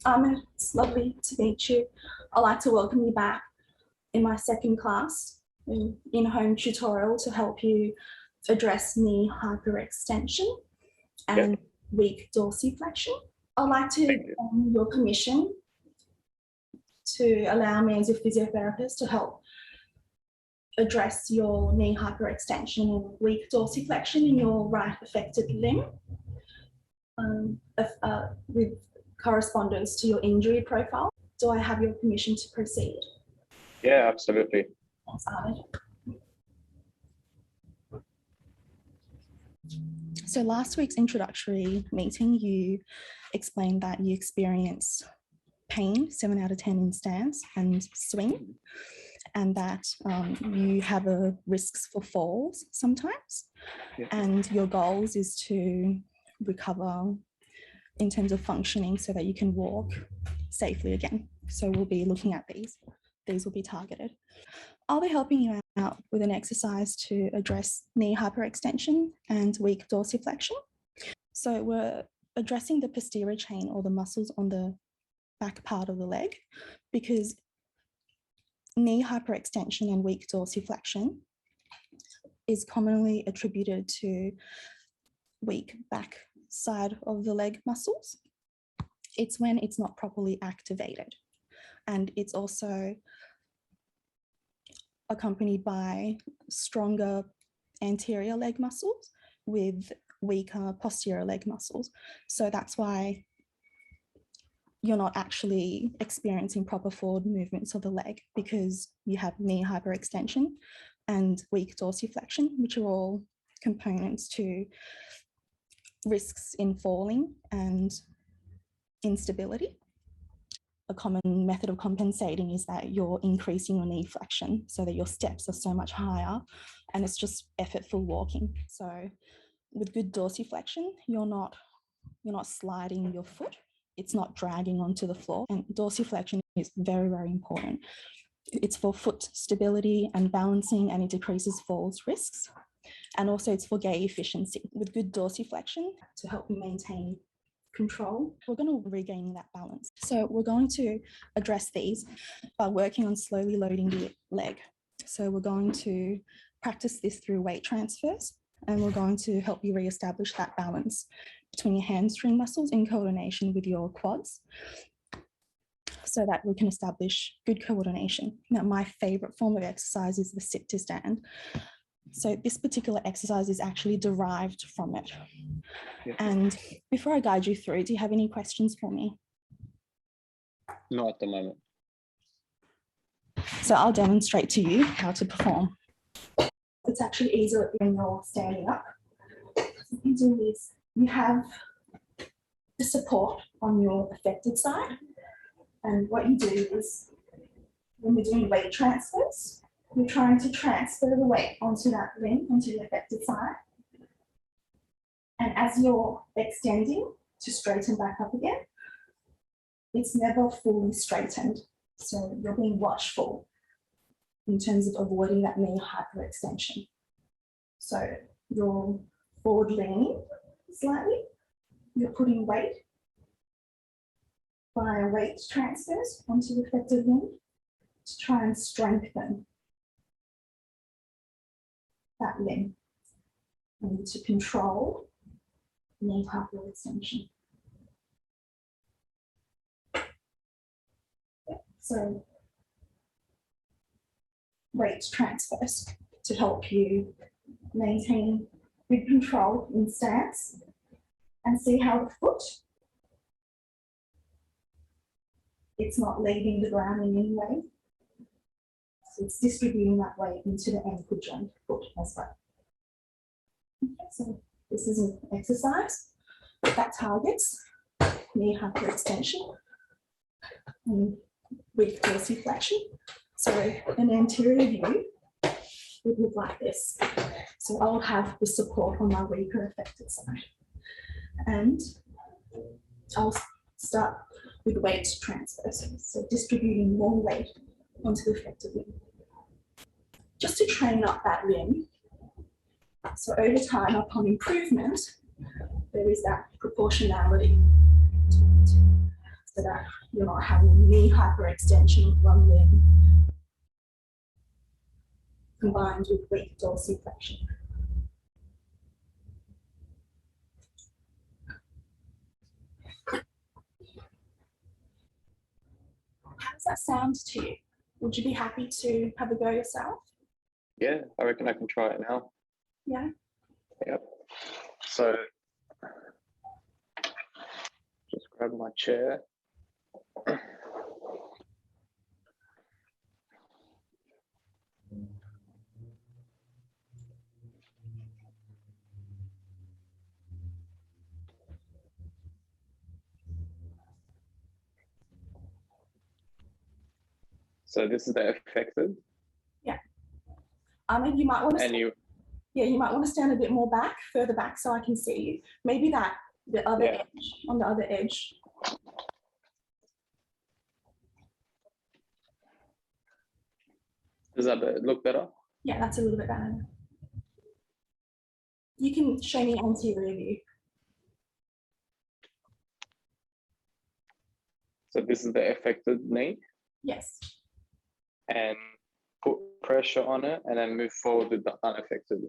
It's lovely to meet you. I'd like to welcome you back in my second class in-home tutorial to help you address knee hyperextension and weak dorsiflexion. I'd like to your permission to allow me as your physiotherapist to help address your knee hyperextension and weak dorsiflexion in your right affected limb with correspondence to your injury profile. Do I have your permission to proceed? Yeah, absolutely. Thanks, Ahmed. So last week's introductory meeting, you explained that you experience pain 7 out of 10 in stance and swing, and that you have risks for falls sometimes. Yeah. And your goals is to recover in terms of functioning so that you can walk safely again. So we'll be looking at these. These will be targeted. I'll be helping you out with an exercise to address knee hyperextension and weak dorsiflexion. So we're addressing the posterior chain or the muscles on the back part of the leg, because knee hyperextension and weak dorsiflexion is commonly attributed to weak back side of the leg muscles. It's when it's not properly activated, and it's also accompanied by stronger anterior leg muscles with weaker posterior leg muscles. So that's why you're not actually experiencing proper forward movements of the leg, because you have knee hyperextension and weak dorsiflexion, which are all components to risks in falling and instability. A common method of compensating is that you're increasing your knee flexion so that your steps are so much higher, and it's just effortful walking. So with good dorsiflexion, you're not sliding your foot, it's not dragging onto the floor. And dorsiflexion is very, very important. It's for foot stability and balancing, and it decreases falls risks. And also it's for gait efficiency. With good dorsiflexion to help you maintain control, we're going to regain that balance. So we're going to address these by working on slowly loading the leg. So we're going to practice this through weight transfers, and we're going to help you reestablish that balance between your hamstring muscles in coordination with your quads, so that we can establish good coordination. Now, my favorite form of exercise is the sit to stand. So this particular exercise is actually derived from it. Yeah. And before I guide you through, do you have any questions for me? Not at the moment. So I'll demonstrate to you how to perform. It's actually easier when you're standing up. So you do this. You have the support on your affected side. And what you do is, when you're doing weight transfers, you're trying to transfer the weight onto that limb, onto the affected side. And as you're extending to straighten back up again, it's never fully straightened. So you're being watchful in terms of avoiding that knee hyperextension. So you're forward leaning slightly, you're putting weight via weight transfers onto the affected limb to try and strengthen that limb and to control knee hyperextension. So weight transfers to help you maintain good control in stance, and see how the foot, it's not leaving the ground in any way. So it's distributing that weight into the ankle joint foot as well. Okay, so this is an exercise that targets knee hyperextension and weak dorsiflexion. So an anterior view would look like this. So I'll have the support on my weaker affected side. And I'll start with weight transfers. So distributing more weight onto the affected limb, just to train up that limb. So over time, upon improvement, there is that proportionality between the two. so that you're not having knee hyperextension of one limb combined with weak dorsiflexion. How does that sound to you? Would you be happy to have a go yourself? Yeah, I reckon I can try it now. Yeah. Yep. So just grab my chair. So this is the affected. Yeah. You might want to. And you. Yeah, you might want to stand a bit more back, further back, so I can see you. Maybe that the other edge, on the other edge. Does that look better? Yeah, that's a little bit better. You can show me anterior view. So this is the affected knee. Yes. And put pressure on it and then move forward with the unaffected.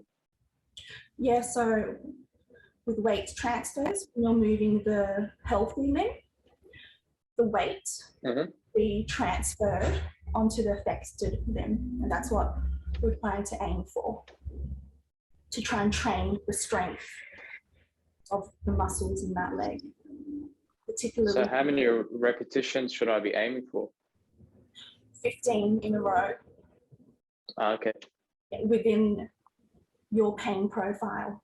Yeah, so with weight transfers, when you're moving the healthy limb, the weight be transferred onto the affected limb. And that's what we're trying to aim for, to try and train the strength of the muscles in that leg. Particularly. So how many repetitions should I be aiming for? 15 in a row. Okay. Within your pain profile.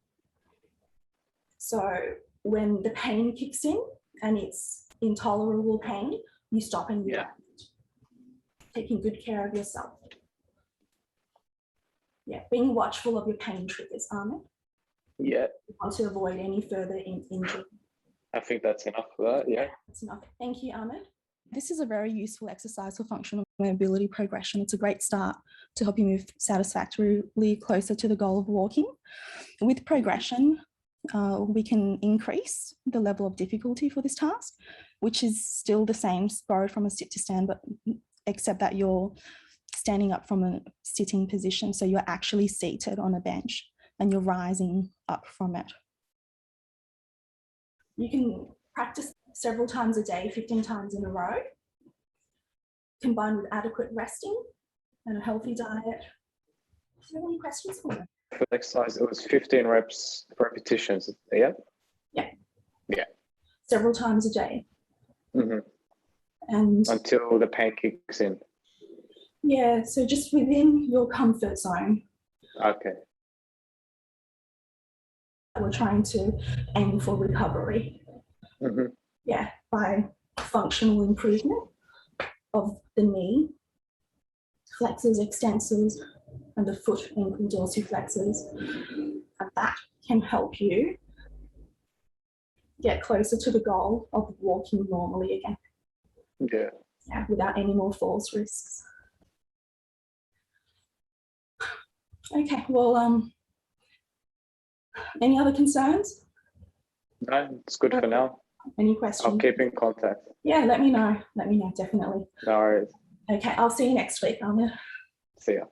So when the pain kicks in and it's intolerable pain, you stop and you rest. Taking good care of yourself. Yeah, being watchful of your pain triggers, Ahmed. Yeah. You want to avoid any further injury. I think that's enough for that, yeah. That's enough. Thank you, Ahmed. This is a very useful exercise for functional mobility progression. It's a great start to help you move satisfactorily closer to the goal of walking. With progression, we can increase the level of difficulty for this task, which is still the same, borrowed from a sit to stand, but except that you're standing up from a sitting position. So you're actually seated on a bench and you're rising up from it. You can practice several times a day, 15 times in a row, combined with adequate resting and a healthy diet. Do you have any questions for me? For the exercise, it was 15 repetitions, yeah? Yeah. Yeah. Several times a day. And until the pain kicks in. Yeah, so just within your comfort zone. Okay. We're trying to aim for recovery. Yeah, by functional improvement of the knee, flexors, extensors, and the foot, ankle, dorsiflexors. And that can help you get closer to the goal of walking normally again. Yeah. Yeah, without any more falls risks. Okay, well, any other concerns? No, it's good for now. Any questions? I'll keep in contact. Yeah, let me know. Let me know, definitely. No worries. Okay, I'll see you next week, Ahmed. See ya.